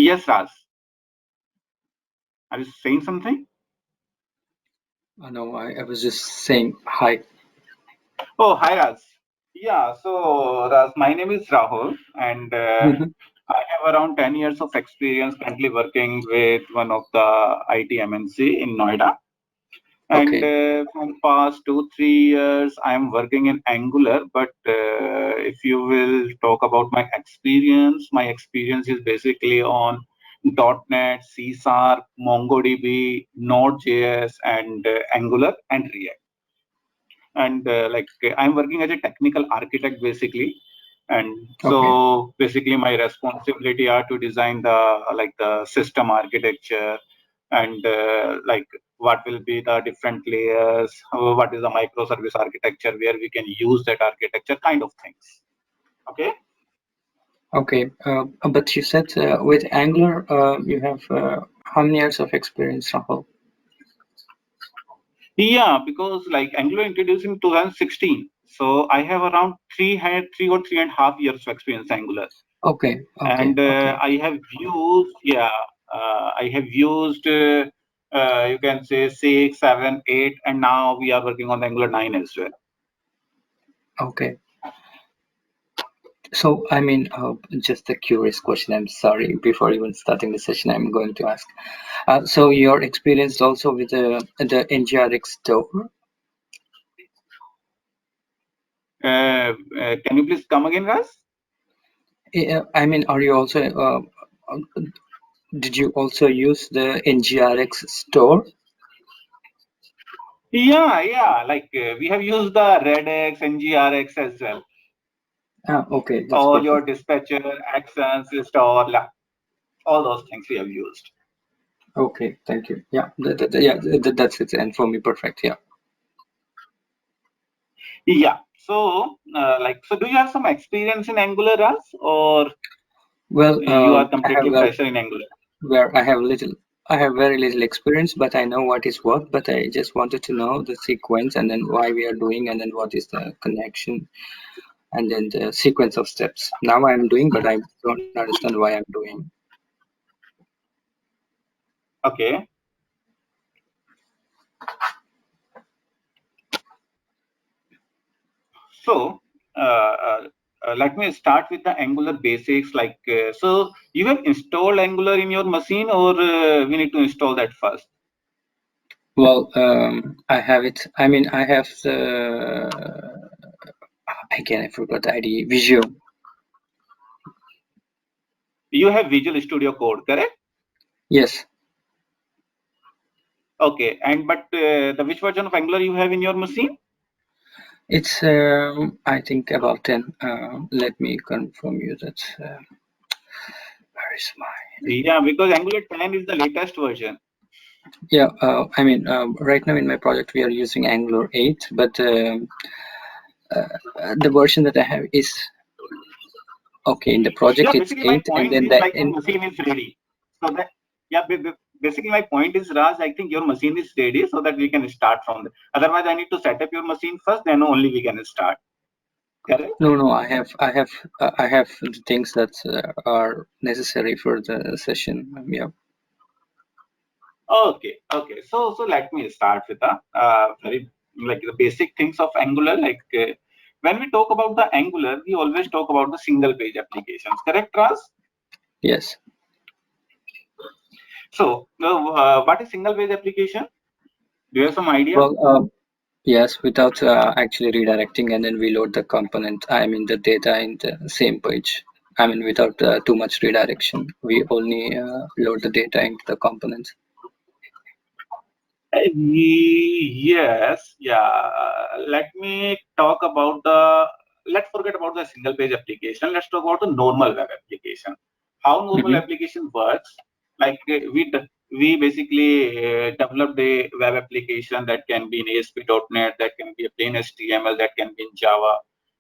Yes, Raj. Are you saying something? No, I was just saying hi. Oh, hi, Raj. Yeah, so Raj, my name is Rahul, and Mhm. I have around 10 years of experience currently working with one of the IT MNC in Noida. And Okay, from past 2 3 years, I am working in Angular. But if you will talk about my experience is basically on .NET, C Sharp, MongoDB, Node.js, and Angular and React. And I'm working as a technical architect basically. And okay, so basically my responsibility are to design the system architecture, and what will be the different layers, what is the microservice architecture where we can use that architecture kind of things. Okay. okay. But you said with Angular, you have how many years of experience, Rahul? Yeah, because like Angular introduced in 2016, so I have around 3 or 3.5 years of experience Angular. Okay, okay, And okay, I have used you can say 6 7 8, and now we are working on the Angular 9 as well. okay. So, I mean, just a curious question. I'm sorry, before even starting the session, I'm going to ask. So, your experience also with the NGRX store? Can you please come again, Ras? I mean, are you also did you also use the NGRX store? Yeah, we have used the Redx and GRX as well. Ah, okay, that's All your perfect. dispatcher actions store, all those things we have used. Okay, thank you. Yeah, yeah, that's it. And for me, perfect. Yeah. Yeah. So so do you have some experience in Angular, Ras, or Well, you are I have completely fresher in Angular? where I have very little experience, but I know what is what. But I just wanted to know the sequence and then why we are doing, and then what is the connection, and then the sequence of steps. Now I'm doing, but I don't understand why I'm doing. Okay. So, let me start with the Angular basics. So you have installed Angular in your machine, or we need to install that first? Well, I have it. I mean, I have the again I forgot the ID Visual. You have Visual Studio Code, correct? Yes, Okay. And but the which version of Angular you have in your machine? it's I think about 10. Let me confirm you that. Where is my? Yeah, because Angular 10 is the latest version. Yeah, I mean, right now in my project we are using Angular 8, but the version that I have is okay. In the project Yeah, it's basically my 8, and point then is the like your in machine is ready. So that yeah, basically my point is, Raj, I think your machine is ready so that we can start from there. Otherwise, I need to set up your machine first, then only we can start. Correct? no, I have the things that are necessary for the session. Yeah. Okay. So let me start with the very like the basic things of Angular. When we talk about the Angular, we always talk about the single page applications. Correct, Raj? Yes. So what is single page application? Do you have some idea? Well, yes, without actually redirecting, and then we load the component. I mean the data in the same page. I mean without too much redirection. We only load the data into the components. Yes, yeah. Let me talk about the. Let's forget about the single page application. Let's talk about the normal web application. How normal Mm-hmm. application works? We basically developed a web application that can be in ASP.NET, that can be a plain HTML, that can be in Java.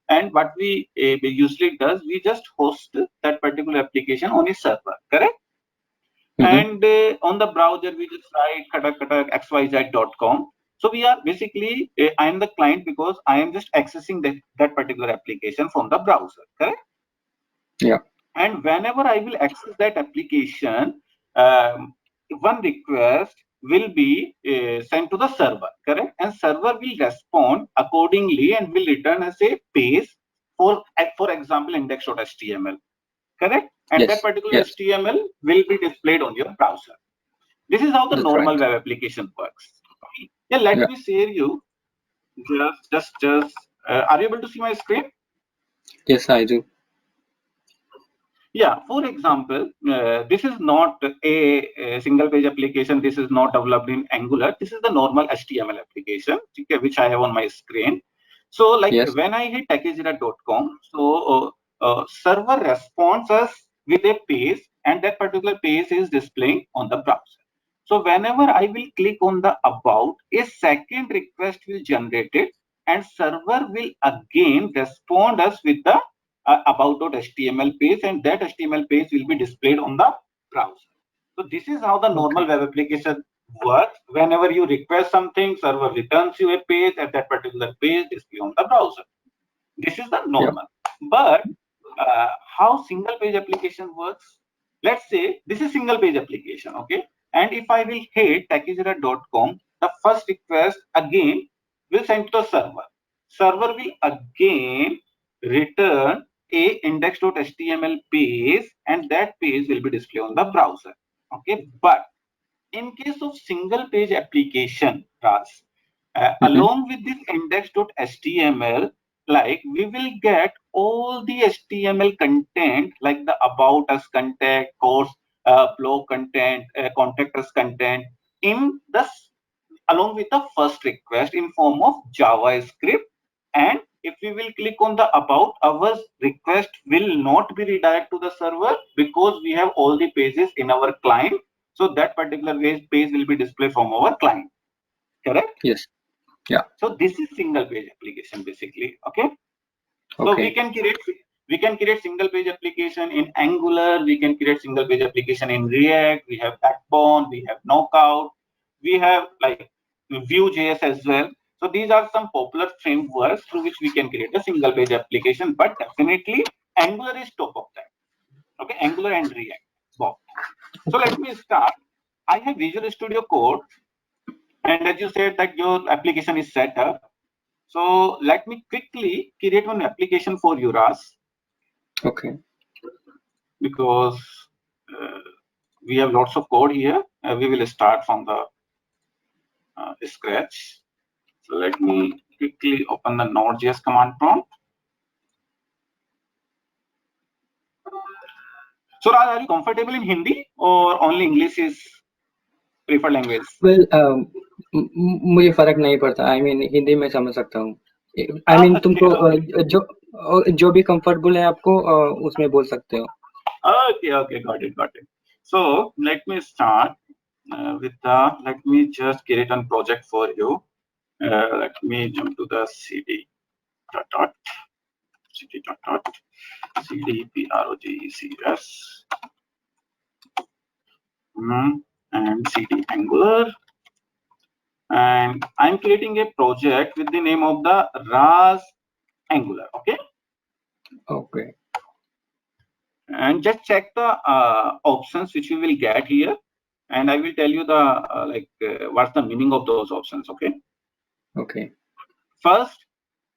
And what we usually does, we just host that particular application on a server, correct? Mm-hmm. And on the browser we just write xyz.com. So we are basically I am the client because I am just accessing that particular application from the browser, correct? Yeah. And whenever I will access that application, one request will be sent to the server, correct? And server will respond accordingly and will return as a page for example, index.html, correct? And that Yes. particular Yes. HTML will be displayed on your browser. This is how the That's right. normal web application works. Okay. Yeah, let Yeah. me share you. Just. Are you able to see my screen? Yes, I do. Yeah, for example, this is not a single page application. This is not developed in Angular. This is the normal HTML application, okay, which I have on my screen. So like Yes. when I hit techizera.com, so server responds us with a page, and that particular page is displaying on the browser. So whenever I will click on the about, a second request will generate it, and server will again respond us with the about.html page, and that HTML page will be displayed on the browser. So this is how the normal Okay. web application works. Whenever you request something, server returns you a page, and that particular page display on the browser. This is the Yeah. normal. But how single page application works? Let's say this is single page application, okay? And if I will hit techizera.com, the first request again will send to the server. Server will again return a index.html page, and that page will be displayed on the browser. Okay, but in case of single page application, Ras, Mm-hmm. along with this index.html, like we will get all the HTML content, like the about us content, course, blog content, contact us content, in the along with the first request in form of JavaScript. And if we will click on the about, our request will not be redirected to the server because we have all the pages in our client. So that particular page will be displayed from our client, correct? Yes. Yeah. So this is single page application basically, okay? So Okay. we can create single page application in Angular, we can create single page application in React, we have Backbone, we have Knockout, we have like Vue.js as well. So these are some popular frameworks through which we can create a single page application, but definitely Angular is top of that. Okay, Angular and React both. So let me start. I have Visual Studio Code, and as you said that your application is set up. So let me quickly create one application for you, Ras, Okay. because uh, we have lots of code here. We will start from the scratch. So let me quickly open the Node.js command prompt. So Raj, are you comfortable in Hindi or only English is preferred language? Well, मुझे फर्क नहीं पड़ता. I mean Hindi में समझ सकता हूँ. I mean Okay, तुमको okay, जो भी comfortable है आपको उसमें बोल सकते हो. okay, got it, got it. So let me start with the, let me just create a project for you. Let me jump to the cd dot dot cd dot dot cd projects and cd angular, and I'm creating a project with the name of the Ras Angular. Okay, Okay. and just check the options which you will get here, and I will tell you the what's the meaning of those options. Okay, Okay. first,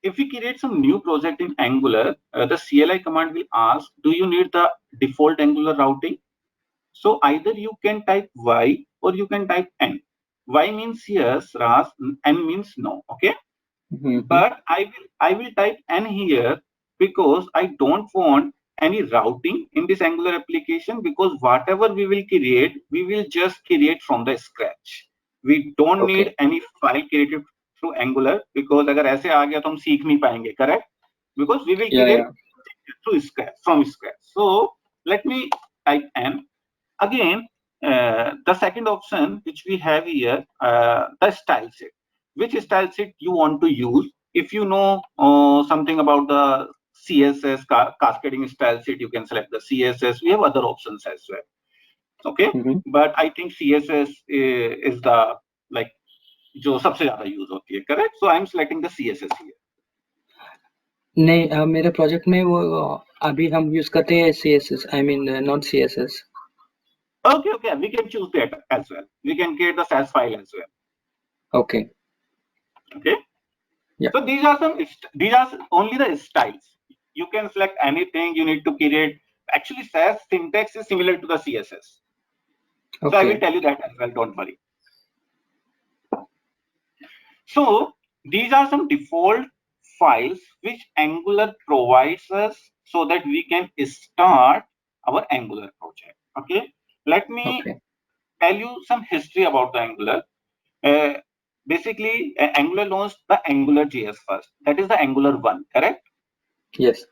if we create some new project in Angular, the CLI command will ask, do you need the default Angular routing? So either you can type Y or you can type N. Y means yes, Ras, N means no. Okay, Mm-hmm. but I will type N here because I don't want any routing in this Angular application, because whatever we will just create from the scratch. We don't Okay. need any file created through Angular, because अगर ऐसे आ गया तो हम सीख नहीं पाएंगे, correct? Because we will Yeah. create Yeah. through scratch, from scratch. So let me type N. Again, the second option which we have here, the style sheet. Which style sheet you want to use? If you know something about the CSS cascading style sheet, you can select the CSS. We have other options as well. Okay, Mm-hmm. but I think CSS is the like जो सबसे ज़्यादा use होती है, correct? So I'm selecting the CSS here. नहीं, मेरे project में वो अभी हम यूज करते हैं CSS, I mean not CSS. Okay, okay, we can choose that as well. We can create the SAS file as well. Okay. Okay. Yeah. So these are only the styles. You can select anything you need to create. Actually, SAS syntax is similar to the CSS. So I will Okay. tell you that as well. Don't worry. So these are some default files which Angular provides us so that we can start our Angular project. Okay. Let me Okay. tell you some history about the Angular. Basically, Angular launched the Angular JS first. That is the Angular 1, correct? Yes.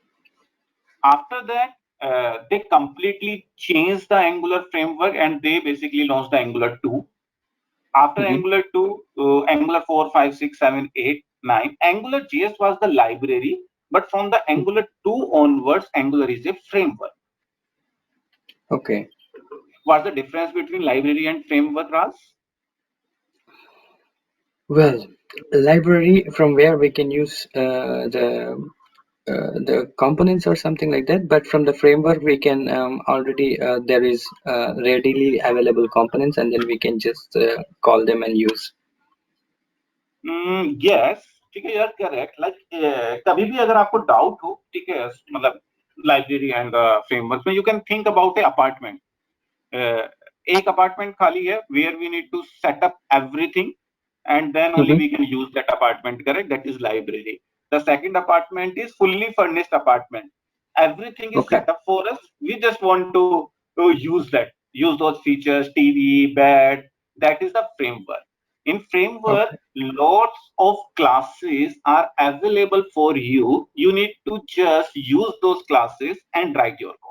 After that, they completely changed the Angular framework and they basically launched the Angular 2. After Angular 2, Angular 4, 5, 6, 7, 8, 9, Angular JS was the library, but from the Angular 2 onwards, Angular is a framework. Okay. What's the difference between library and framework, Ras? Well, library from where we can use the components or something like that, but from the framework we can already there is readily available components and then we can just call them and use. Yes, ठीक है, you're correct. Like कभी भी अगर आपको doubt हो, ठीक है, मतलब लाइब्रेरी एंड फ्रेमवर्क में, you can think about a apartment. एक अपार्टमेंट खाली है where we need to set up everything and then only we can use that apartment, correct? That is library. The second apartment is fully furnished apartment. Everything is Okay. set up for us. We just want to use those features, TV, bed. That is the framework. In framework, Okay. lots of classes are available for you. You need to just use those classes and write your code.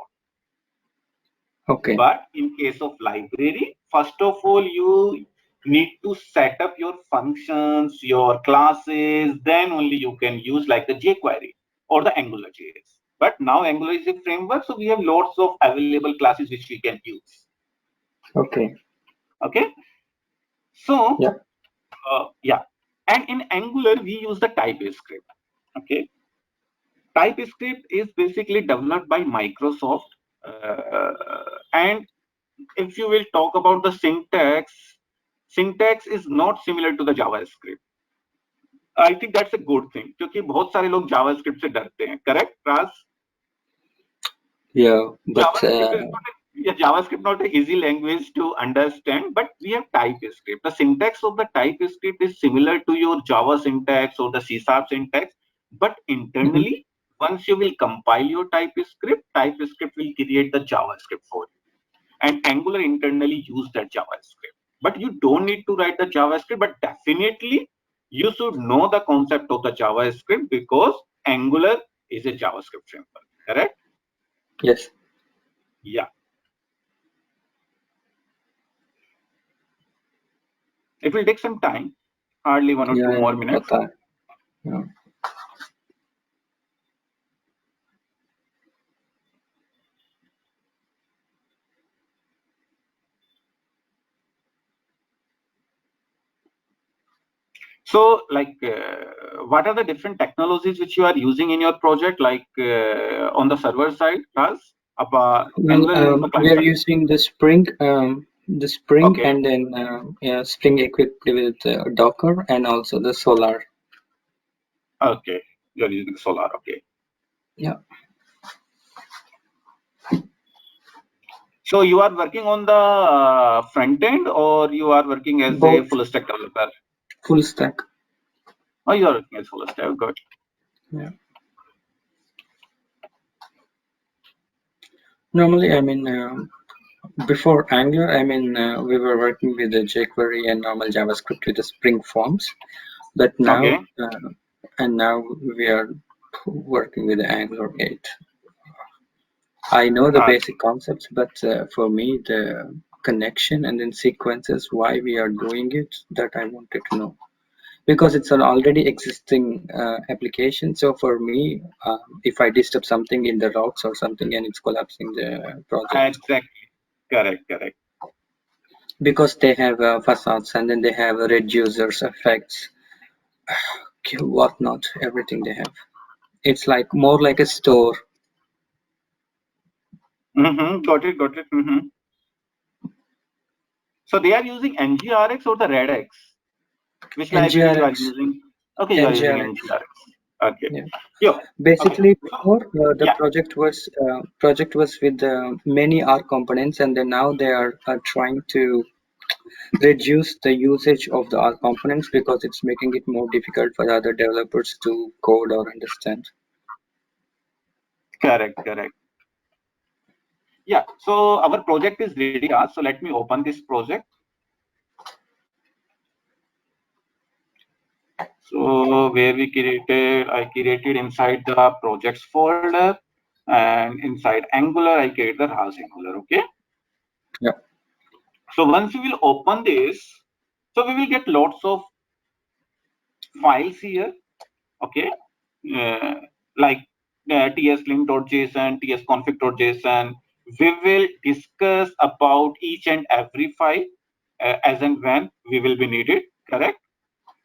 Okay. But in case of library, first of all, you need to set up your functions, your classes, then only you can use like the jQuery or the Angular JS. But now Angular is a framework, so we have lots of available classes which we can use. Okay. Okay. So, Yeah. yeah. And in Angular, we use the TypeScript. Okay. TypeScript is basically developed by Microsoft. And if you will talk about the syntax is not similar to the JavaScript. I think that's a good thing क्योंकि बहुत सारे लोग JavaScript से डरते हैं, correct, Ras? Yeah, but JavaScript not an easy language to understand, but we have TypeScript. The syntax of the TypeScript is similar to your Java syntax or the C# syntax, but internally, once you will compile your TypeScript will create the JavaScript for you. And Angular internally use that JavaScript. But you don't need to write the JavaScript, but definitely you should know the concept of the JavaScript because Angular is a JavaScript framework, correct? Yes. Yeah. It will take some time, hardly 1 or 2 more minutes. Yeah. So, like, what are the different technologies which you are using in your project, like on the server side, Raz? Angular is the We client are side. using the Spring, Okay. and then Spring equipped with Docker and also the Solar. Okay. You're using Solar. Okay. Yeah. So you are working on the front end or you are working as a Both. full stack developer? Full stack. Oh, you are working as full stack. Good. Yeah. Normally, I mean, before Angular, I mean, we were working with the jQuery and normal JavaScript with the Spring Forms, but now, Okay. now we are working with the Angular 8. I know the basic concepts, but for me, the connection and then sequences, why we are doing it, that I wanted to know. Because it's an already existing application. So for me, if I disturb something in the routes or something and it's collapsing the project. Exactly. Correct. Because they have facades and then they have reducers, effects, whatnot, everything they have. It's like more like a store. Got it, got it. So they are using NGRX or the RedX? Which library you are NGRX. using? Okay, you are using NGRX. NGRX. Okay. Yeah. Yeah. Okay. Basically, So, before the yeah. project was with many R components, and then now they are trying to reduce the usage of the R components because it's making it more difficult for the other developers to code or understand. Correct, correct. Yeah. So our project is ready, Raj. So let me open this project. So where we created, I created inside the projects folder, and inside Angular, I created the Raj Angular. Okay. Yeah. So once we will open this, so we will get lots of files here. Okay. Uh, like tslink.json, tsconfig.json. We will discuss about each and every file as and when we will be needed. Correct.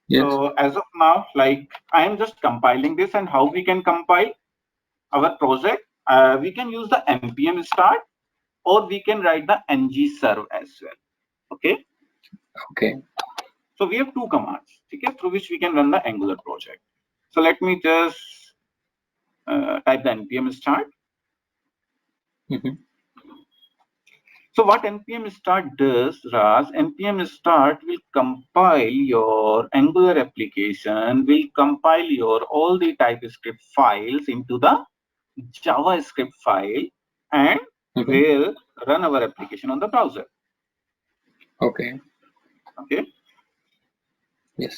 Yes. So as of now, like I am just compiling this, and how we can compile our project. We can use the npm start, or we can write the ngserve as well. Okay. Okay. So we have two commands, okay, through which we can run the Angular project. So let me just type the npm start. Mm-hmm. So what npm start does, Raz, npm start will compile your Angular application, will compile your all the TypeScript files into the JavaScript file, and Mm-hmm. will run our application on the browser. Okay. Okay. Yes.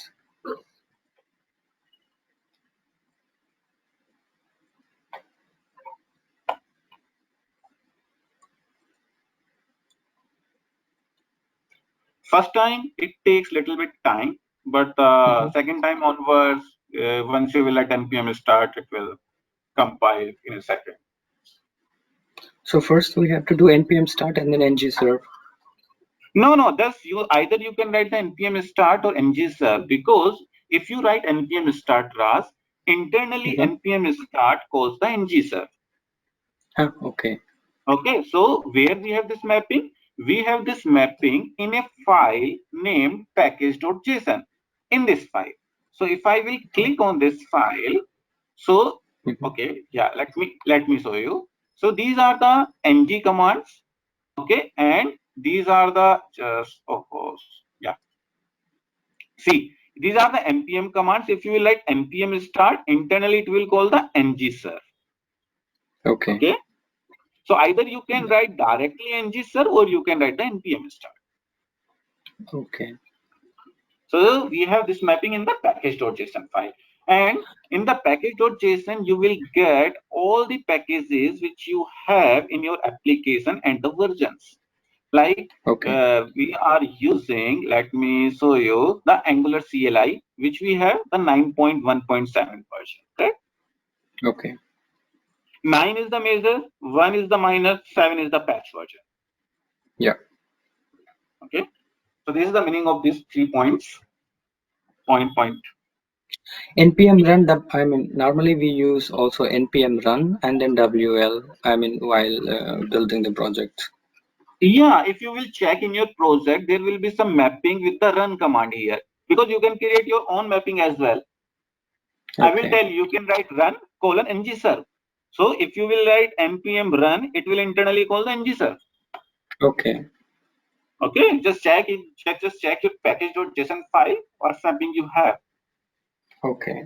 First time it takes little bit time, but Mm-hmm. second time onwards, once you will let npm start, it will compile in a second. So first we have to do npm start and then ngserve. No, that's you. Either you can write the npm start or ngserve, because if you write npm start, Ras, internally Mm-hmm. npm start calls the ngserve. Okay. Okay, so where we have this mapping? We have this mapping in a file named package.json in this file. So if I will click on this file, so Mm-hmm. okay, yeah, let me show you. So these are the ng commands, okay, and these are the just of course, yeah. See, these are the npm commands. If you will like npm start, internally it will call the ngserve. Okay. Okay. So either you can write directly ngserve, or you can write the npm start. Okay. So we have this mapping in the package.json file. And in the package.json, you will get all the packages which you have in your application and the versions. Like Okay. we are using, let me show you the Angular CLI, which we have the 9.1.7 version. Correct? Okay. 9 is the major, 1 is the minor, 7 is the patch version. Yeah. Okay. So this is the meaning of these 3 points. Point. npm run, I mean, normally we use also npm run and then wl, I mean, while building the project. Yeah, if you will check in your project, there will be some mapping with the run command here, because you can create your own mapping as well. I will Okay. tell you can write run colon ngserve. So if you will write npm run, it will internally call the ngserve. Okay. Okay, just check your package.json file or mapping you have. Okay.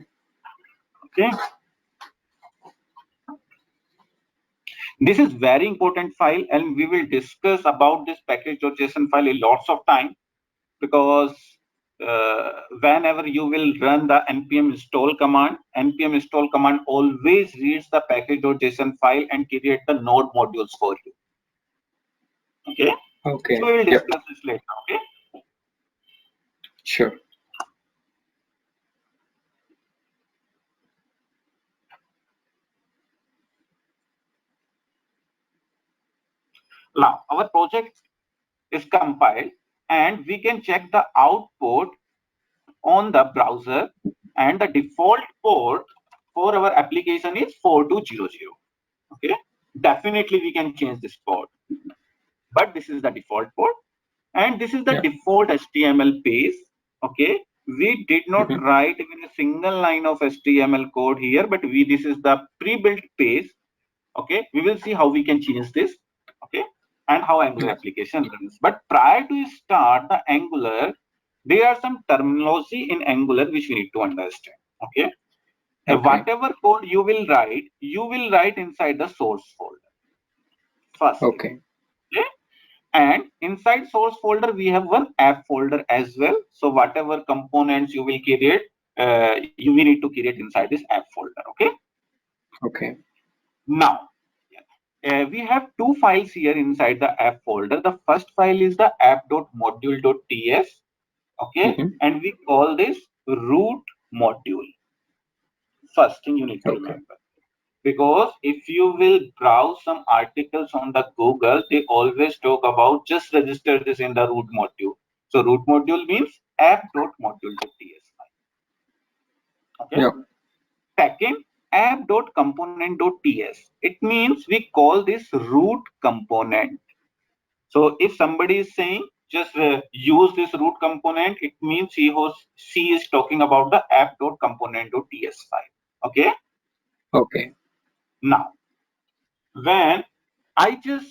Okay. This is very important file, and we will discuss about this package.json file in lots of time, because whenever you will run the npm install command always reads the package.json file and create the node modules for you. Okay. Okay. So we will Yep. discuss this later. Okay. Sure. Now our project is compiled, and we can check the output on the browser, and the default port for our application is 4200. Okay, definitely we can change this port, but this is the default port, and this is the default HTML page. Okay, we did not write even a single line of HTML code here, but this is the pre-built page. Okay, we will see how we can change this. Okay, and how Angular application runs. But prior to start the Angular, there are some terminology in Angular which we need to understand. Okay, whatever code you will write inside the source folder first. Okay. Okay, and inside source folder we have one app folder as well. So whatever components you will create, you will need to create inside this app folder. Okay. Okay. Now, we have two files here inside the app folder. The first file is the app.module.ts. Okay, and we call this root module. First thing you need to remember, because if you will browse some articles on the Google, they always talk about just register this in the root module. So root module means app.module.ts file. Okay. Second, app.component.ts. It means we call this root component. So if somebody is saying just use this root component, it means she is talking about the app.component.ts file. Okay. Okay. Now, when I just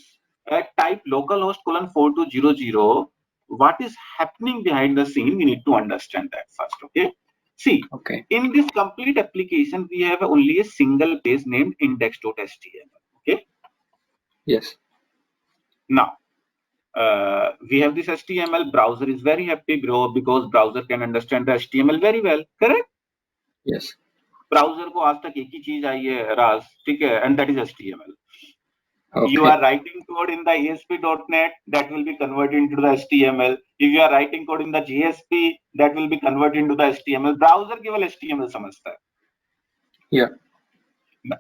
type localhost :4200, what is happening behind the scene, we need to understand that first. Okay. See, in this complete application, we have only a single page named index.html. Okay. Yes. Now, we have this HTML. Browser is very happy, bro, because browser can understand the HTML very well. Correct? Yes. Browser को आज तक एक ही चीज आई है, राज, ठीक है, and that is HTML. You are writing code in the ASP.NET, that will be converted into the HTML. If you are writing code in the JSP, that will be converted into the HTML. Browser केवल HTML समझता है. Yeah.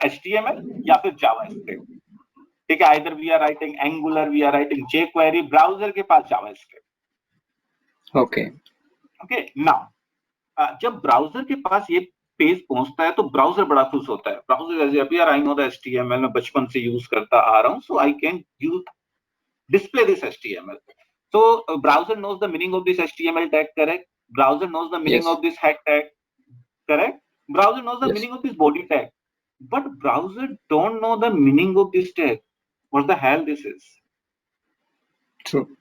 HTML या फिर JavaScript. ठीक है, either we are writing Angular, we are writing jQuery. Browser के पास JavaScript. Okay. Okay. Now, जब browser के पास ये पेज पहुंचता है तो ब्राउजर बड़ा खुश होता है. ब्राउजर अभी यार आई नो द HTML, मैं बचपन से यूज करता आ रहा हूं, so I can use display this HTML. So browser knows the meaning of this HTML tag, correct? Browser knows the meaning of this head tag, correct? Browser knows the meaning of this body tag, but browser don't know the meaning of this tag. What the hell this is? True.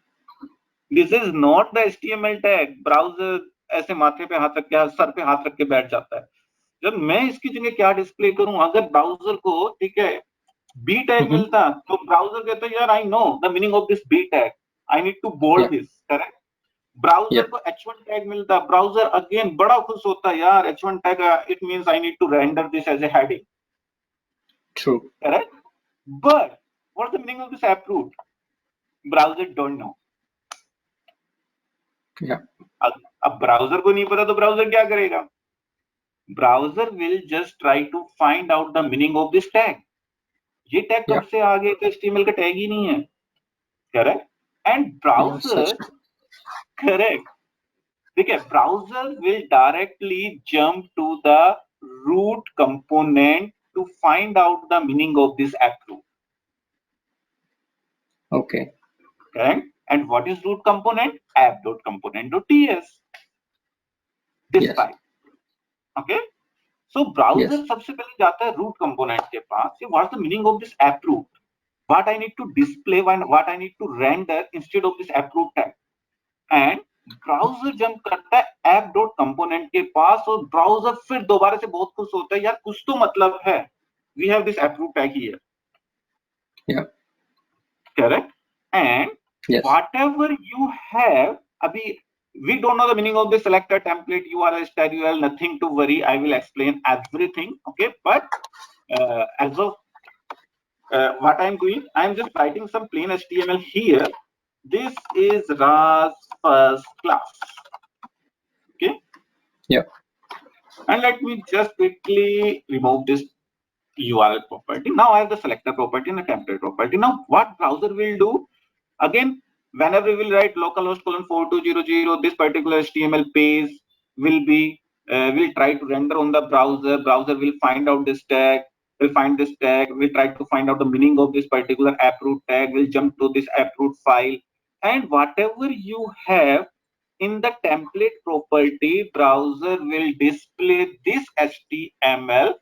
This is not the HTML tag. Browser ऐसे माथे पे हाथ रख के, sir पे हाथ रख के बैठ जाता है. जब मैं इसकी जगह क्या डिस्प्ले करूं, अगर ब्राउजर को, ठीक है, बी टैग मिलता तो ब्राउजर कहता है यार I know the meaning of this B tag, I need to bold this. Correct? Browser को H1 टैग मिलता, ब्राउजर अगेन बड़ा खुश होता है, यार H1 tag, it means I need to render this as a heading. True. Correct? But what is the meaning of this app root? Browser don't know. Yeah. अब browser को नहीं पता तो ब्राउजर क्या करेगा? Browser will just try to find out the meaning of this tag. ये tag कब से आ गए? तो HTML का टैग ही नहीं है. करेक्ट? एंड ब्राउजर, करेक्ट, ठीक है, browser will directly jump to the root component to find out the meaning of this app root. Okay. Correct? And what is root component? app.component.ts. This file. Okay. So browser सबसे पहले जाता है root component के पास. See, what's the meaning of this app root? What I need to display, what I need to render instead of this app root tag. And browser jump करता है app.component के पास, और browser फिर दोबारा से बहुत खुश होता है, यार कुछ तो मतलब है. We have this app root tag here. Yeah. Correct? And whatever you have, abhi, we don't know the meaning of the selector template, URL, STUL, nothing to worry. I will explain everything. Okay, but as of what I'm doing, I'm just writing some plain HTML here. This is Raj first class. Okay. Yeah. And let me just quickly remove this URL property. Now I have the selector property and the template property. Now what browser will do? Again, whenever we will write localhost :4200, this particular HTML page will be we'll try to render on the browser. Browser will find out this tag, will find this tag, we'll try to find out the meaning of this particular AppRoot tag, we'll jump to this AppRoot file, and whatever you have in the template property, browser will display this HTML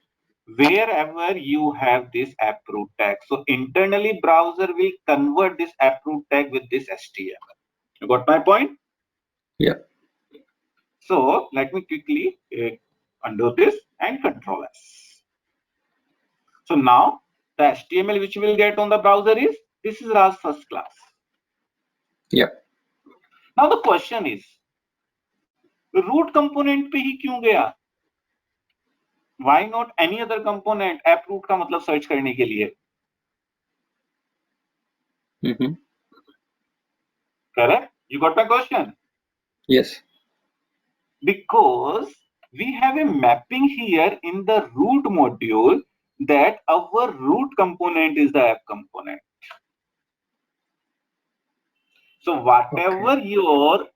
wherever you have this AppRoot tag. So internally, browser will convert this AppRoot tag with this HTML. You got my point? Yeah. So let me quickly undo this and Control S. So now the HTML which you will get on the browser is, this is Raj first class. Yeah. Now the question is, root component पे ही क्यों गया? Why not any other component? AppRoot का मतलब search करने के लिए. Correct? You got my question? Yes. Because we have a mapping here in the root module that our root component is the app component. So whatever your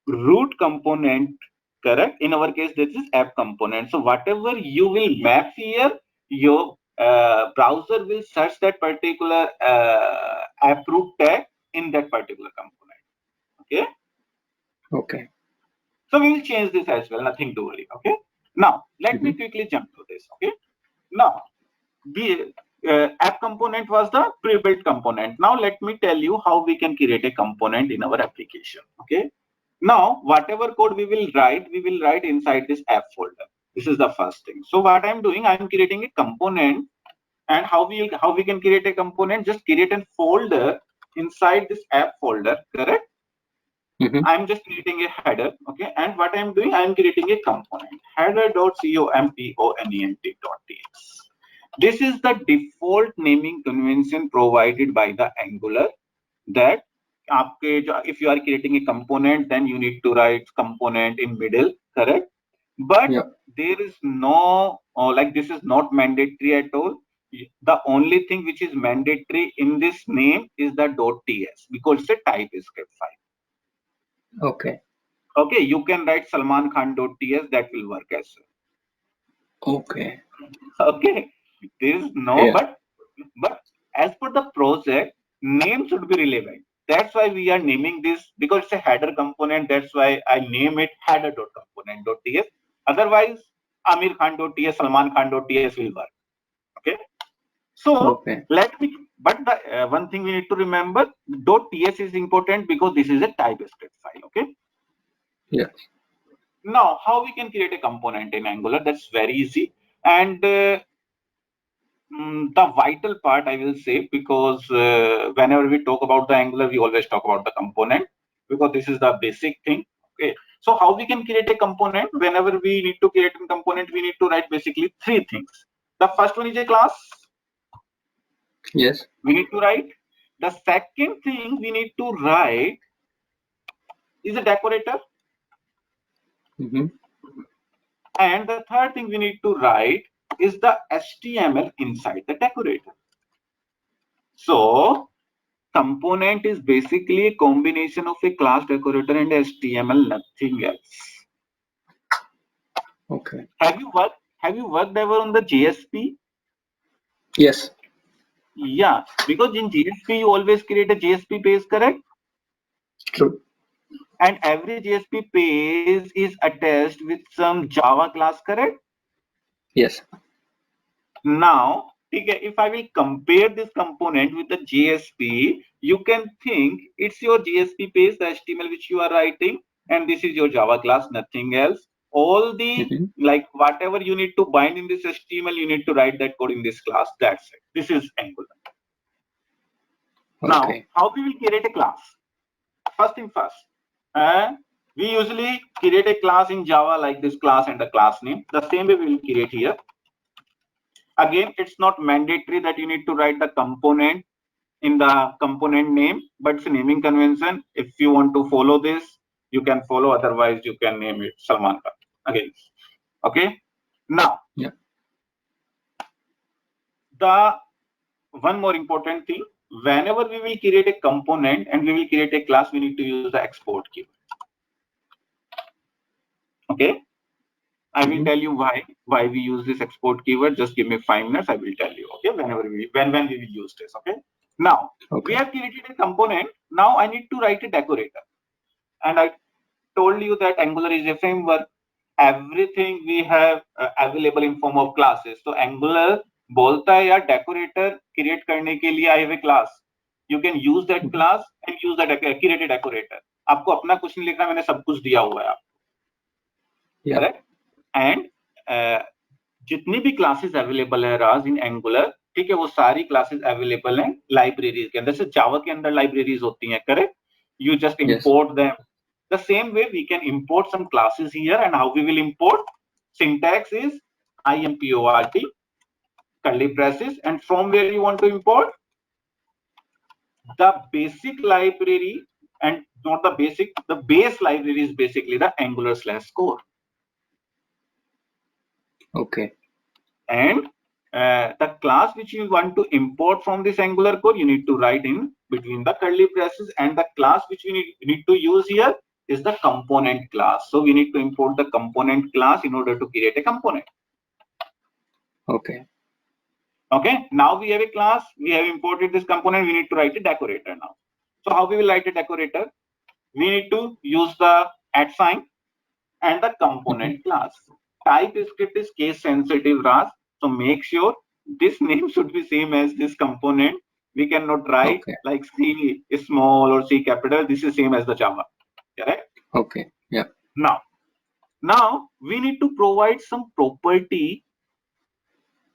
root component, correct? In our case, this is app component. So whatever you will map here, your browser will search that particular app root tag in that particular component. Okay. Okay. So we will change this as well. Nothing to worry. Okay. Now let me quickly jump to this. Okay. Now the app component was the pre-built component. Now let me tell you how we can create a component in our application. Okay. Now whatever code we will write inside this app folder. This is the first thing. So what I'm doing, I'm creating a component. And how we can create a component? Just create a folder inside this app folder. Correct. I'm just creating a header, okay, and what I'm doing, I'm creating a component, header.component.txt. This is the default naming convention provided by the Angular, that if you are creating a component, then you need to write component in middle, correct? But there is no, like this is not mandatory at all. The only thing which is mandatory in this name is the .ts, because it's a TypeScript file. Okay. Okay, you can write Salman Khan.ts, that will work as well. Okay. Okay, there is no, but as per the project, name should be relevant. That's why we are naming this, because it's a header component. That's why I name it header.component.ts. Otherwise, Amir Khan.ts, Salman Khan.ts will work. Okay. So let me, but the one thing we need to remember, .ts is important because this is a TypeScript file. Okay. Yeah. Now, how we can create a component in Angular? That's very easy. And the vital part, I will say, because whenever we talk about the Angular, we always talk about the component, because this is the basic thing. Okay. So how we can create a component? Whenever we need to create a component, we need to write basically three things. The first one is a class. Yes. We need to write. The second thing we need to write is a decorator. And the third thing we need to write is the HTML inside the decorator. So component is basically a combination of a class, decorator, and HTML, nothing else. Okay. Have you worked ever on the JSP? Yes. Yeah, because in JSP you always create a JSP page, correct? True. And every JSP page is attached with some Java class, correct? Yes. Now, if I will compare this component with the JSP, you can think it's your JSP page, the HTML which you are writing, and this is your Java class, nothing else. All the like whatever you need to bind in this HTML, you need to write that code in this class. That's it. This is Angular. Now, how we will create a class? First thing first, we usually create a class in Java like this class and the class name. The same way we will create here. Again, it's not mandatory that you need to write the component in the component name, but it's a naming convention. If you want to follow this, you can follow. Otherwise, you can name it Salman Khan. Again, okay. Now, the one more important thing: whenever we will create a component and we will create a class, we need to use the export keyword. Okay. I will tell you why we use this export keyword. Just give me 5 minutes. I will tell you. Okay, when we will use this. Okay. Now we Okay. have created a component. Now I need to write a decorator, and I told you that Angular is a framework. Everything we have available in form of classes. So Angular बोलता है यार decorator create करने के लिए I have a class. You can use that class and use that create a decorator. आपको अपना कुछ नहीं लिखना, मैंने सब कुछ दिया हुआ है आपको. Yeah. Correct? And जितनी भी क्लासेस अवेलेबल है राज इन एंगुलर, ठीक है, वो सारी क्लासेस अवेलेबल हैं लाइब्रेरीज के अंदर. जैसे जावा के अंदर लाइब्रेरीज होती हैं, correct? You just import them. The same way we can import some classes here, and how we will import? Syntax is import curly braces, and from where you want to import the basic library, and not the basic, the base library is basically the Angular/core. Okay. And the class which you want to import from this Angular core, you need to write in between the curly braces, and the class which we need to use here is the component class. So we need to import the component class in order to create a component. Okay. Okay, now we have a class, we have imported this component, we need to write a decorator now. So how we will write a decorator? We need to use the @ and the component class. TypeScript is case sensitive, Ras. So make sure this name should be same as this component. We cannot write like C small or C capital. This is same as the Java. Correct? Okay. Yeah. Now we need to provide some property.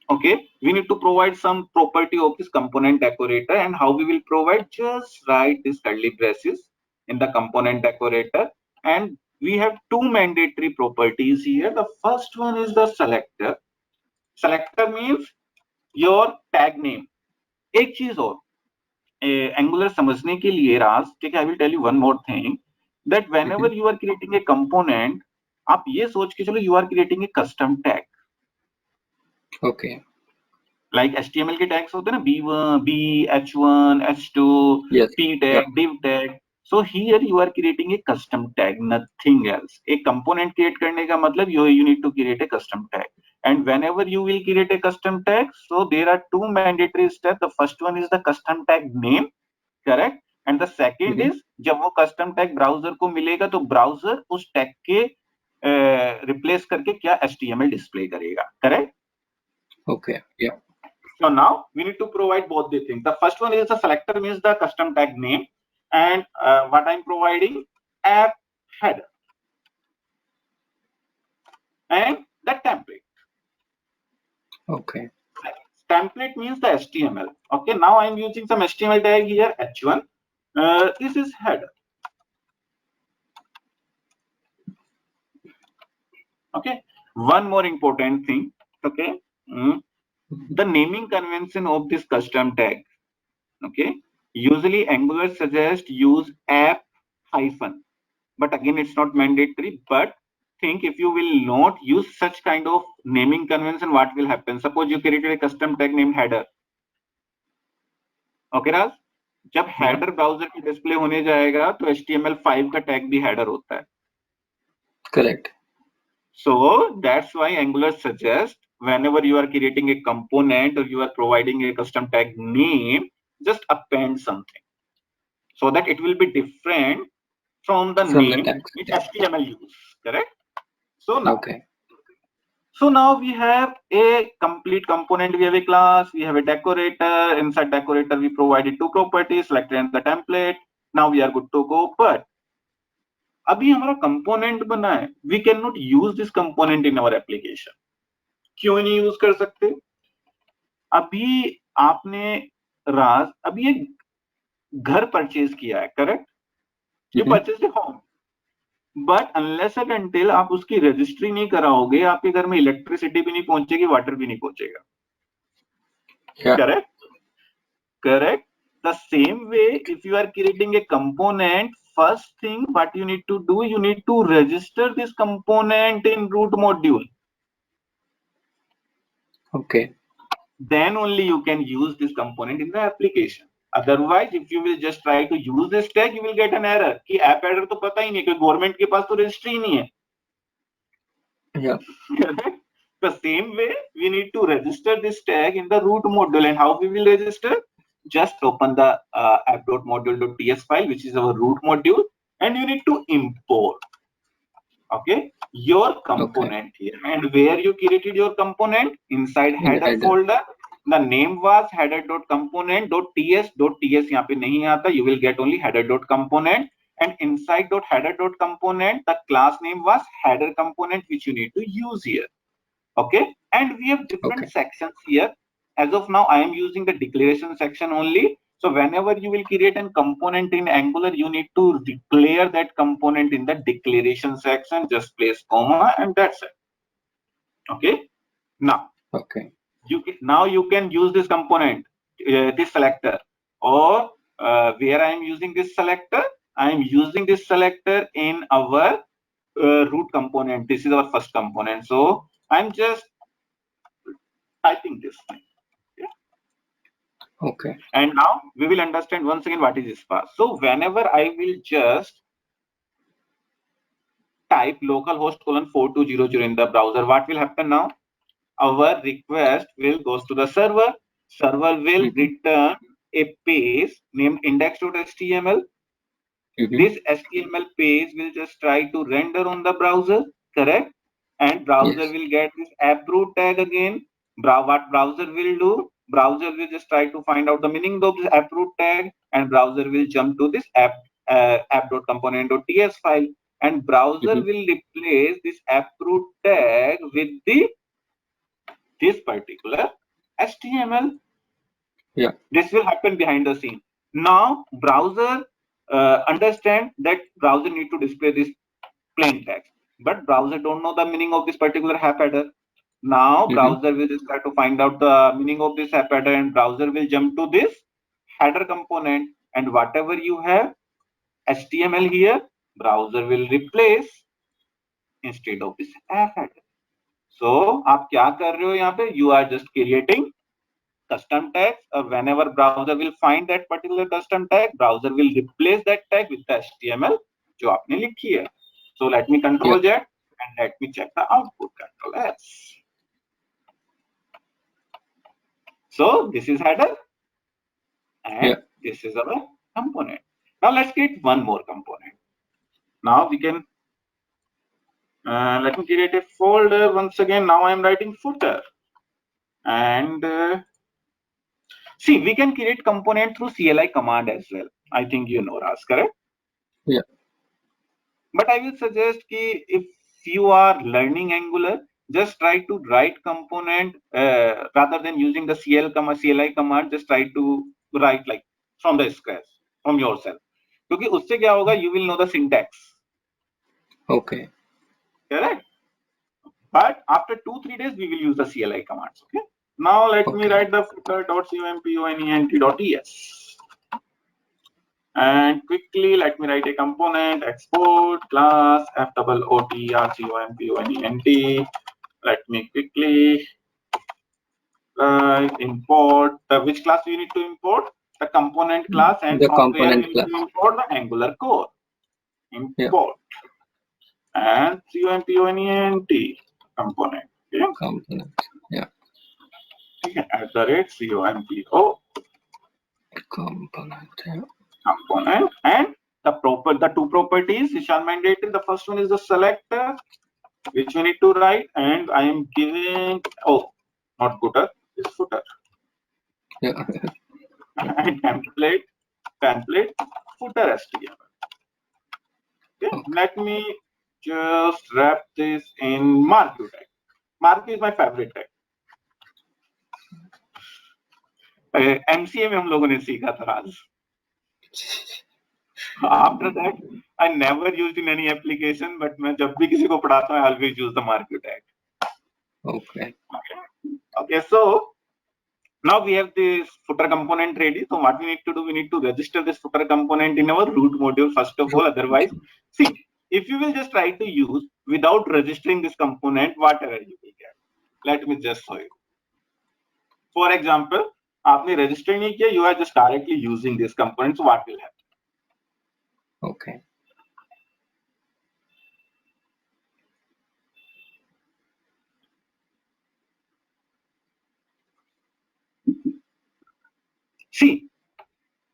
Okay, we need to provide some property of this component decorator, and how we will provide? Just write this curly braces in the component decorator, and we have two mandatory properties here. The first one is the selector. Selector means your tag name. एक चीज और angular समझने के लिए राज, ठीक है, I will tell you one more thing, that whenever you are creating a component, आप ये सोच के चलो you are creating a custom tag. Okay. Like HTML के टैग्स होते हैं ना, B1, B, H1, H2, Yes. P tag, div tag. So here you are creating a custom tag, nothing else. एक component create करने का मतलब you need to create a custom tag. And whenever you will create a custom tag, so there are two mandatory steps. The first one is the custom tag name, correct? And the second is जब वो custom tag browser को मिलेगा तो browser उस tag के replace करके क्या HTML display करेगा, correct? Okay. Yeah. So now we need to provide both the things. The first one is the selector, means the custom tag name, and what I'm providing, app header and the template. Okay. Template means the HTML. Okay, now I'm using some HTML tag here, H1. This is header. Okay, one more important thing. Okay, the naming convention of this custom tag. Okay, usually Angular suggests use app hyphen, but again it's not mandatory. But think, if you will not use such kind of naming convention, what will happen? Suppose you created a custom tag named header. Okay, Raz? जब header browser में display होने जाएगा तो HTML5 का tag भी header होता है. Correct. So that's why Angular suggests whenever you are creating a component or you are providing a custom tag name, just append something so that it will be different from the name which HTML use. Correct? So now, so now we have a complete component. We have a class, we have a decorator. Inside decorator, we provided two properties, selector and the template. Now we are good to go. But अभी हमारा component बना है, we cannot use this component in our application. क्यों नहीं use कर सकते? अभी आपने राज अभी एक घर परचेज किया है, correct? You purchase a home, but unless and until आप उसकी रजिस्ट्री नहीं कराओगे, आपके घर में इलेक्ट्रिसिटी भी नहीं पहुंचेगी, वाटर भी नहीं पहुंचेगा. Correct? Correct. The same way, if you are creating a component, first thing what you need to do, you need to register this component in root module. Okay. Then only you can use this component in the application. Otherwise, if you will just try to use this tag, you will get an error कि app header तो पता ही नहीं, क्योंकि government के पास तो registry ही नहीं है. Yeah. Correct? The same way, we need to register this tag in the root module. And how we will register? Just open the app.module.ts file, which is our root module, and you need to import, okay, your Okay. component here. And where you created your component? Inside In the header header. folder. The name was header.component.ts. .ts यहाँ पे नहीं आता. You will get only header.component. And inside header.component, the class name was header component, which you need to use here. Okay, and we have different Okay. sections here. As of now, I am using the declaration section only. So whenever you will create a component in Angular, you need to declare that component in the declaration section. Just place comma and that's it. Okay. Now Okay. you can use this component, this selector, or where I am using this selector. I am using this selector in our root component. This is our first component. So I'm just typing this thing. Okay. And now we will understand once again what is this path. So whenever I will just type localhost colon 4200 in the browser, what will happen now? Our request will goes to the server. Server will Mm-hmm. return a page named index.html. Mm-hmm. This HTML page will just try to render on the browser, correct? And browser Yes. will get this app root tag again. What browser will do? Browser will just try to find out the meaning of this app root tag, and browser will jump to this app.component.ts file, and browser Mm-hmm. will replace this app root tag with this particular HTML. Yeah. This will happen behind the scene. Now browser understand that browser need to display this plain text, but browser don't know the meaning of this particular app header. Now Mm-hmm. browser will just try to find out the meaning of this app header, and browser will jump to this header component, and whatever you have HTML here, browser will replace instead of this app header. So आप क्या कर रहे हो यहाँ पे? You are just creating custom tags. Whenever browser will find that particular custom tag, browser will replace that tag with the HTML जो आपने लिखी है. So let me Yeah. control Z and let me check the output. Control S. So this is header and Yeah. this is our component. Now let's create one more component. Now we can let me create a folder once again. Now I am writing footer, and see, we can create component through CLI command as well. I think you know, Ras, correct? Yeah. But I will suggest ki if you are learning Angular, just try to write component rather than using the CLI command. Just try to write like from the scratch, from yourself. क्योंकि उससे क्या होगा? You will know the syntax, Okay. correct? But after 2-3 days, we will use the CLI commands. Okay. Now let me Okay. write the footer.component.es. And quickly, let me write a component export class FOOTRCOMPONENT. Let me quickly import which class we need to import? The component class, and The from where we component need class. to import the Angular core. Yeah. Import and COMPONENT component. Okay. Component. Yeah. At the rate COMPO Component. Yeah. component, and the two properties which are mandatory. The first one is the selector, which we need to write, and I am giving not footer, it's footer. Yeah. And template footer HTML. Okay, Okay. let me just wrap this in marquee tag. Marquee is my favorite tag. MCA में हम लोगों ने सीखा था आज. After that, I never used in any application, but मैं जब भी किसी को पढ़ाता हूँ, I always use the marquee tag. Okay. Okay, so now we have this footer component ready. So what we need to do, we need to register this footer component in our root module first of all. Otherwise, see, if you will just try to use without registering this component, whatever you will get. Let me just show you. For example, आपने register नहीं किया, you are just directly using this component. So what will happen? Okay. See,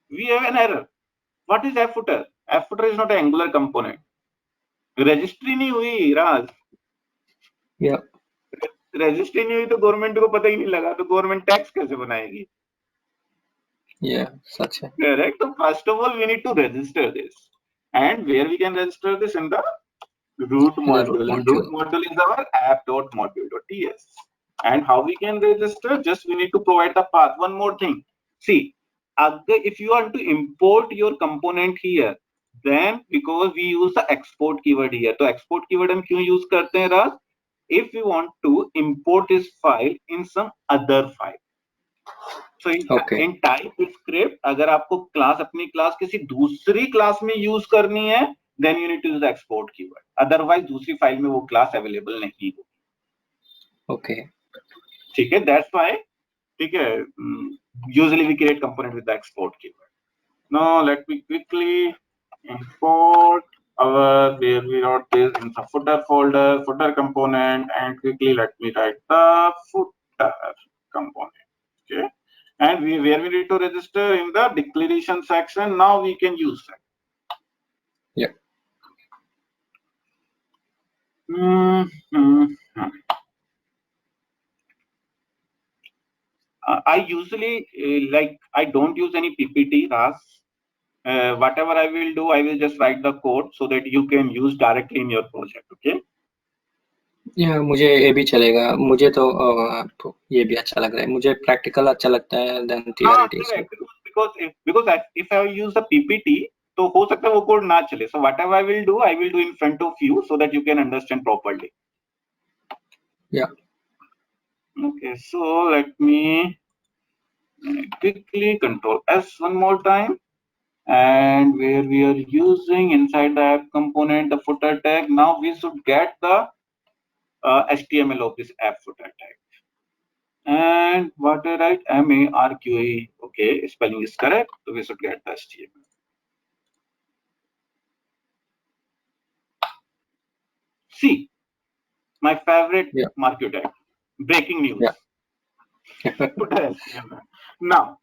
we have an error. What is F footer? F footer is not an Angular component. Registry नहीं हुई राज. Yeah. Registry नहीं हुई तो government को पता ही नहीं लगा, तो गवर्नमेंट टैक्स कैसे बनाएगी? Yeah, such a. Correct. So first of all, we need to register this, and where we can register this in the root module. And root module is our app.module.ts. And how we can register? Just we need to provide the path. One more thing. See, if you want to import your component here, then because we use the export keyword here, so export keyword हम क्यों use करते हैं राज? If we want to import this file in some other file. So in TypeScript, अगर आपको class अपनी class किसी दूसरी class में यूज करनी है, then you need to use the export keyword. Otherwise दूसरी फाइल में वो क्लास अवेलेबल नहीं होगी. Okay. ठीक है, that's why. ठीक है, usually we create component with the export keyword. Now let me quickly import our where we wrote this in the footer folder, footer component, and quickly let me write the footer component. Okay. And where we need to register in the declaration section. Now we can use that. Yeah. I usually I don't use any PPT, Ras. Whatever I will do, I will just write the code so that you can use directly in your project. Okay. Yeah, मुझे ये भी चलेगा. मुझे तो ये भी अच्छा लग रहा है. मुझे practical अच्छा लगता है than theory. Because if I use the PPT, तो हो सकता है वो कोड ना चले. So whatever I will do in front of you so that you can understand properly. Yeah. Okay, so let me quickly Control S one more time, and where we are using inside the app component the footer tag. Now we should get the HTML of this app footer tag. And what I write? MARQUE. Okay, spelling is correct, so we should get the HTML. See, my favorite marquee tag. Breaking news. Yeah. Now,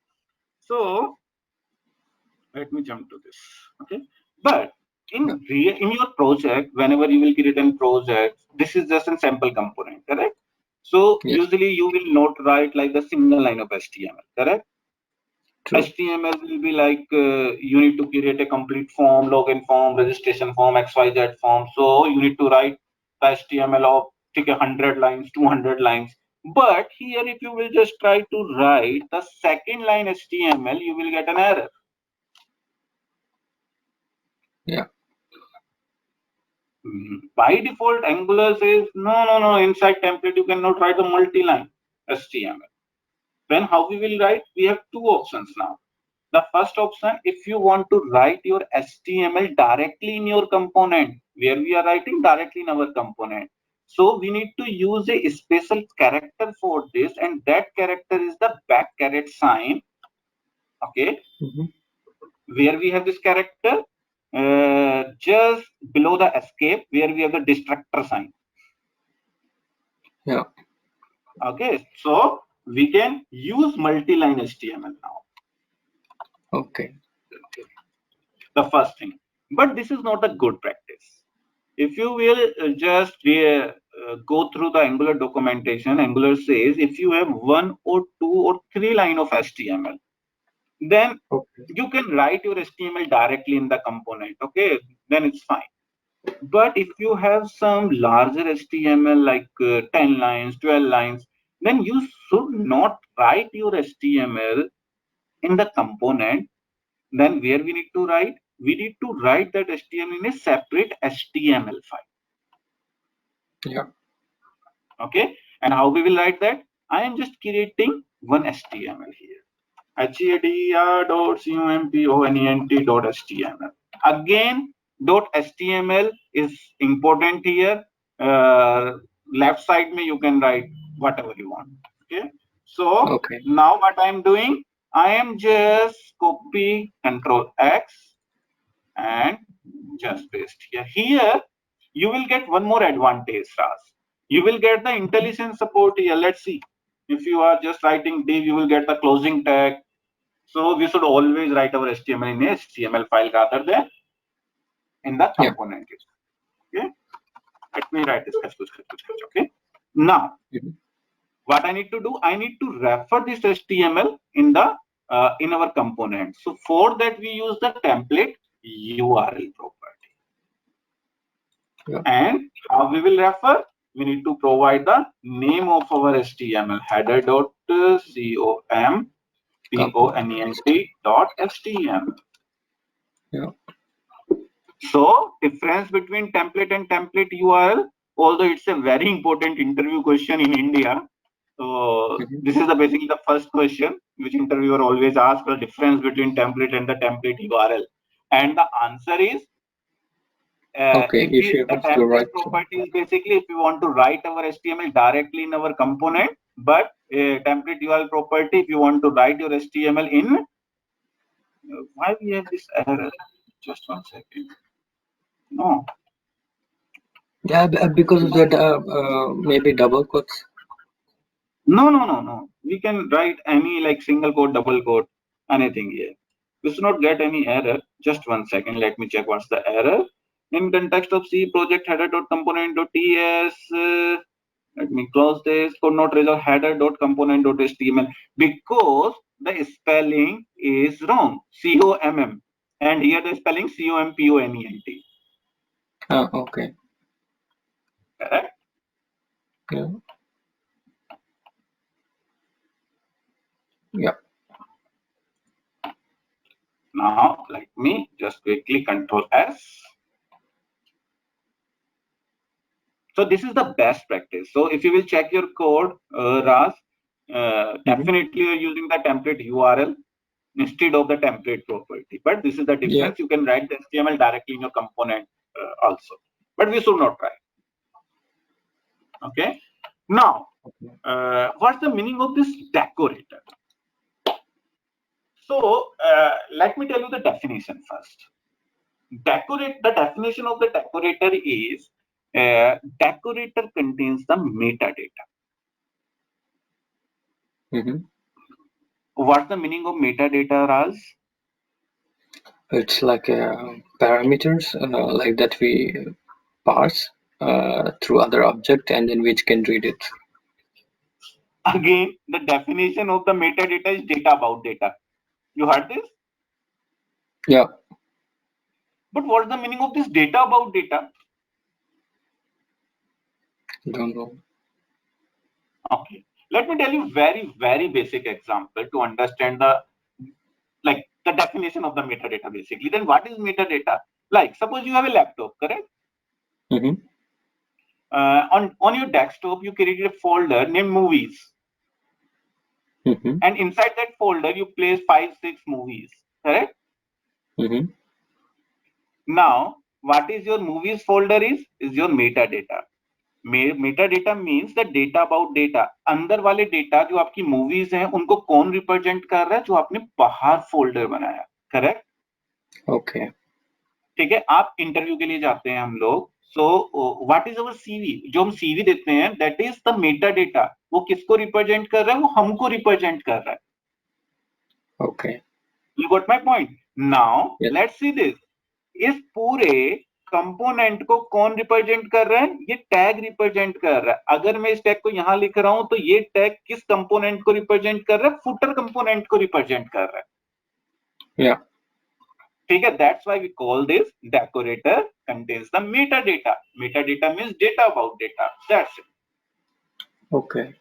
so let me jump to this. Okay, but in your project, whenever you will create a project, this is just a sample component, correct? So usually you will not write like the single line of HTML, correct? True. HTML will be like you need to create a complete form, login form, registration form, XYZ form. So you need to write the HTML of 100 lines, 200 lines. But here, if you will just try to write the second line HTML, you will get an error. Yeah. By default, Angular says no. Inside template, you cannot write a multi-line HTML. Then how we will write? We have two options now. The first option, if you want to write your HTML directly in your component, where we are writing directly in our component. So we need to use a special character for this, and that character is the back caret sign. Okay. Where we have this character, just below the escape, where we have the destructor sign. Yeah. Okay, so we can use multi-line HTML now. Okay. The first thing, but this is not a good practice. If you will just go through the Angular documentation, Angular says if you have 1 or 2 or 3 line of HTML, then you can write your HTML directly in the component. Okay, then it's fine. But if you have some larger HTML like 10 lines, 12 lines, then you should not write your HTML in the component. Then where we need to write? We need to write that HTML in a separate HTML file. Yeah. Okay. And how we will write that? I am just creating one HTML here. HTML.component.html. Again, .html is important here. Left side me you can write whatever you want. Okay. So now what I am doing? I am just copy Control X and just paste here. Here you will get one more advantage, Ras. You will get the IntelliSense support here. Let's see. If you are just writing div, you will get the closing tag. So we should always write our HTML in a HTML file rather than in the component. Okay. Let me write this. Okay. Now, what I need to do, I need to refer this HTML in the in our component. So for that we use the template URL property. And how we will refer? We need to provide the name of our HTML, header.component.html. So difference between template and template URL, although it's a very important interview question in India. So this is basically the first question which interviewer always asks, the difference between template and the template URL. And the answer is if the template property is basically if we want to write our HTML directly in our component, but template URL property if you want to write your HTML in why we have this error? Just 1 second. No. Yeah, because of that maybe double quotes. No. We can write any like single quote, double quote, anything here. We should not get any error. Just 1 second. Let me check what's the error. In context of C project header.component.ts. Let me close this. Could not result header.component.html because the spelling is wrong. COMM. And here the spelling COMPONENT. Okay. Correct? Yeah. Now, let me just quickly Control S. So this is the best practice. So if you will check your code, Ras, definitely you're using the template URL instead of the template property. But this is the difference. You can write the HTML directly in your component also. But we should not try. Okay. Now, what's the meaning of this decorator? So let me tell you the definition first. The definition of the decorator is decorator contains the metadata. What's the meaning of metadata, Raz? It's like parameters like that we parse through other object and then which can read it. Again, the definition of the metadata is data about data. You heard this? Yeah. But what's the meaning of this data about data? Don't know. Okay. Let me tell you very basic example to understand the definition of the metadata basically. Then what is metadata? Like suppose you have a laptop, correct? On your desktop, you created a folder named movies. And inside that folder, you place 5-6 movies, correct? Now, what is your movies folder is your metadata. Metadata means the data about data. अंदर वाले data जो आपकी movies हैं, उनको कौन represent कर रहा है? जो आपने बाहर folder बनाया, correct? Okay. ठीक है, आप इंटरव्यू के लिए जाते हैं हम लोग. So what is our CV? जो हम CV देते हैं, that is the metadata. वो किसको represent कर रहा है? वो हमको represent कर रहा है. Okay. You got my point. Now let's see this. इस पूरे कंपोनेंट को कौन रिप्रेजेंट कर रहा है? ये टैग रिप्रेजेंट कर रहा है. अगर मैं इस टैग को यहां लिख रहा हूं तो ये टैग किस कंपोनेंट को रिप्रेजेंट कर रहा है? फुटर कंपोनेंट को रिप्रेजेंट कर रहा है. ठीक है, that's why we call this decorator contains the metadata. Metadata means data about data. That's it. Okay.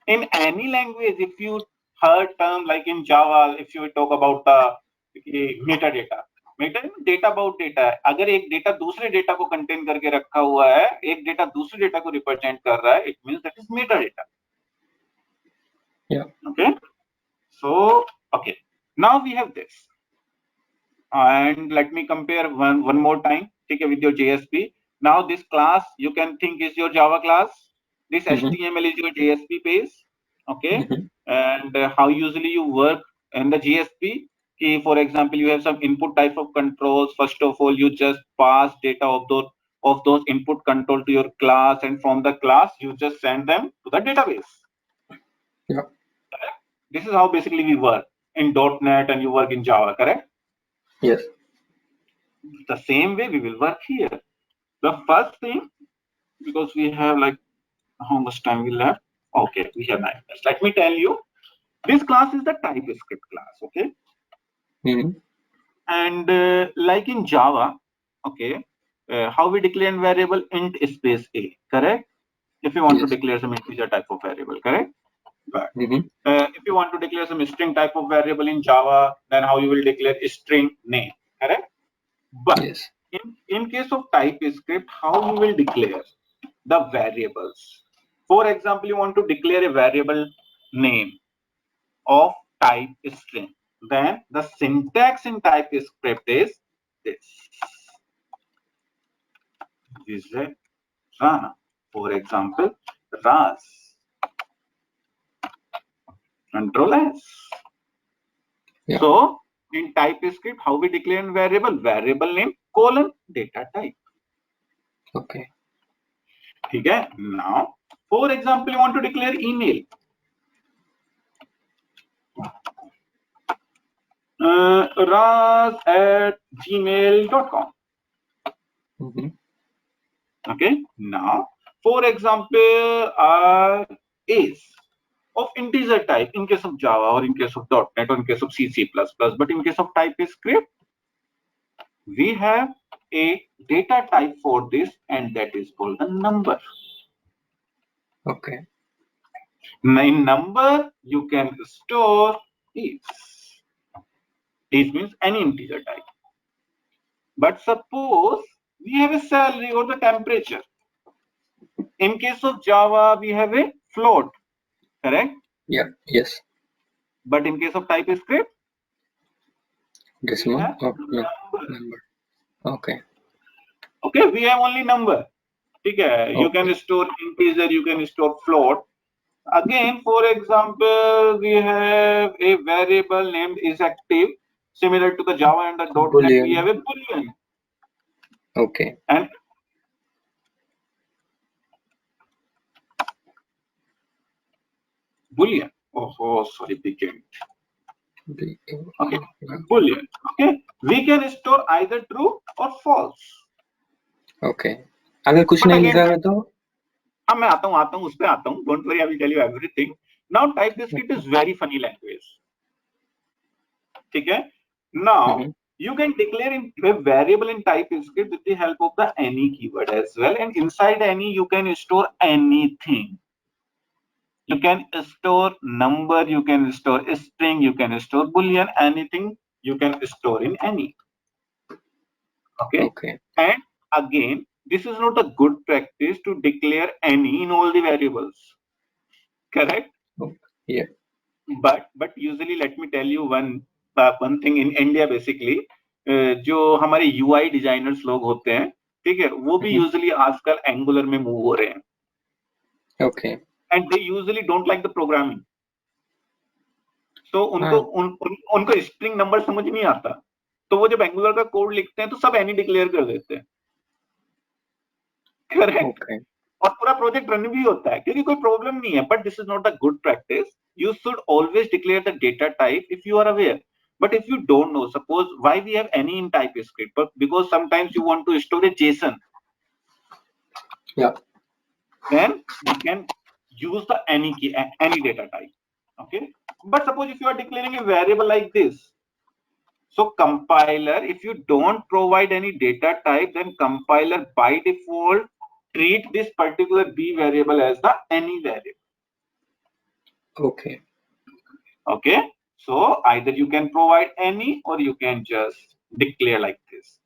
In any language, if you heard term like in Java, if you talk about the metadata, data about data है. अगर एक data दूसरे data को contain करके रखा हुआ है, एक डेटा दूसरे डेटा को रिप्रेजेंट कर रहा है, it means that is Meta data. Okay. So okay, now we have this, and let me compare one more time. ठीक है, with your JSP. Now this class you can think is your Java class. This HTML is your JSP page. Okay. And how usually you work in the JSP? For example, you have some input type of controls. First of all, you just pass data of those input control to your class, and from the class you just send them to the database. Yeah. This is how basically we work. in .NET and you work in Java, correct? Yes. The same way we will work here. The first thing, because we have like how much time we left? Okay, we have 9 minutes. Let me tell you, this class is the TypeScript class, okay? And like in Java, okay, how we declare a variable int space a, correct? If you want to declare some integer type of variable, correct? But if you want to declare some string type of variable in Java, then how you will declare a string name, correct? But in case of TypeScript, how you will declare the variables? For example, you want to declare a variable name of type string. Then the syntax in TypeScript is this. This is a run. For example, ras, control S. So in TypeScript, how we declare a variable? Variable name colon data type. Okay. Okay. Now, for example, you want to declare email. ras@gmail.com. Okay. Now, for example, is of integer type in case of Java or in case of .NET or in case of C, C++. But in case of TypeScript, we have a data type for this, and that is called the number. Okay. In number, you can store is. Is means any integer type. But suppose we have a salary or the temperature. In case of Java, we have a float, correct? Yeah. Yes. But in case of TypeScript, decimal or number. Okay. Okay, we have only number. Okay. You can store integer, you can store float. Again, for example, we have a variable named is active. Similar to the Java and the .NET, we have a boolean. Okay. And boolean. Oh, sorry, begin. Okay, boolean. Okay, we can store either true or false. Okay. अगर कुछ नहीं लिखा है तो हाँ मैं आता हूँ उस पे आता हूँ. Don't worry, I will tell you everything. Now TypeScript is very funny language. ठीक है. Now you can declare a variable in TypeScript with the help of the any keyword as well, and inside any you can store anything. You can store number, you can store a string, you can store boolean, anything you can store in any. Okay. And again, this is not a good practice to declare any in all the variables. Correct? Yeah. But usually let me tell you one thing in India basically. जो हमारे UI designers लोग होते हैं, ठीक है, वो भी usually आजकल एंगुलर में मूव हो रहे हैं. Okay. And they usually don't like the programming. So उनको स्ट्रिंग नंबर समझ नहीं आता, तो वो जब एंगुलर का कोड लिखते हैं तो सब एनी डिक्लेयर कर देते हैं. करेक्ट. और पूरा प्रोजेक्ट रन भी होता है क्योंकि कोई प्रॉब्लम नहीं है. But this is not a good practice. You should always declare the data type if you are aware. But if you don't know, suppose why we have any in TypeScript, but because sometimes you want to store a JSON. Yeah. Then you can use the any key, any data type. Okay. But suppose if you are declaring a variable like this, so compiler, if you don't provide any data type, then compiler by default treat this particular B variable as the any variable. Okay. Okay. So either you can provide any or you can just declare like this.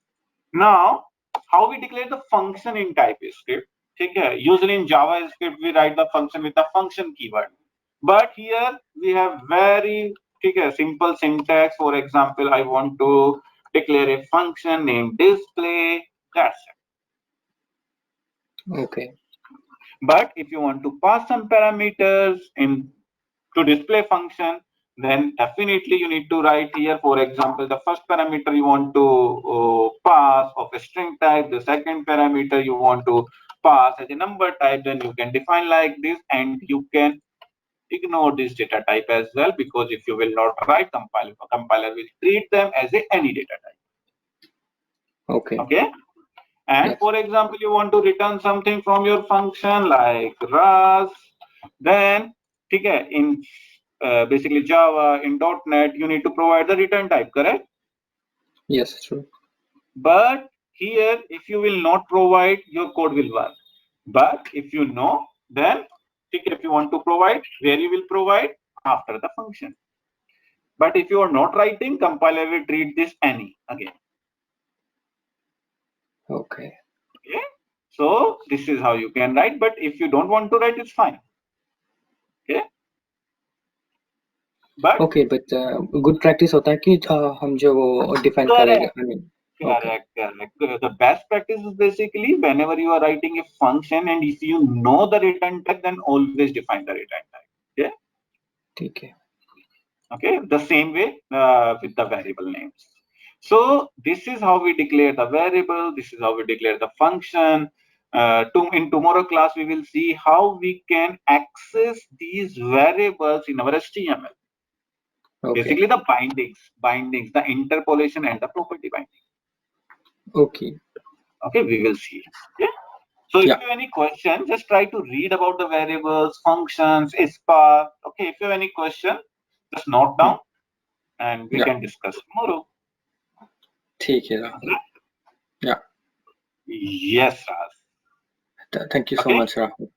Now, how we declare the function in TypeScript? Okay. Usually in JavaScript, we write the function with the function keyword. But here we have very simple syntax. For example, I want to declare a function named display. That's it. Okay. But if you want to pass some parameters to display function, then definitely you need to write here, for example, the first parameter you want to pass of a string type, the second parameter you want to pass as a number type, then you can define like this, and you can ignore this data type as well, because if you will not write, compiler will treat them as any data type. Okay. And Yes. for example, you want to return something from your function like RAS, then okay, in basically Java, in .NET, you need to provide the return type, correct? Yes, true. But here, if you will not provide, your code will work. But if you know, then if you want to provide, where you will provide after the function. But if you are not writing, compiler will treat this any again. Okay. Okay. So this is how you can write. But if you don't want to write, it's fine. Okay. But okay, but good practice होता है कि हम जो वो define करेंगे. I mean, correct. The best practice is basically whenever you are writing a function and if you know the return type, then always define the return type. Okay. Okay. Okay. The same way with the variable names. So this is how we declare the variable. This is how we declare the function. In tomorrow class, we will see how we can access these variables in our HTML. Okay. Basically, the bindings, the interpolation and the property binding. Okay. Okay, we will see. Okay. So if you have any question, just try to read about the variables, functions, ISPA. Okay, if you have any question, just note down and we can discuss tomorrow. ठीक है Rahul. Yeah. Yes, Raz. Thank you so much, Rahul.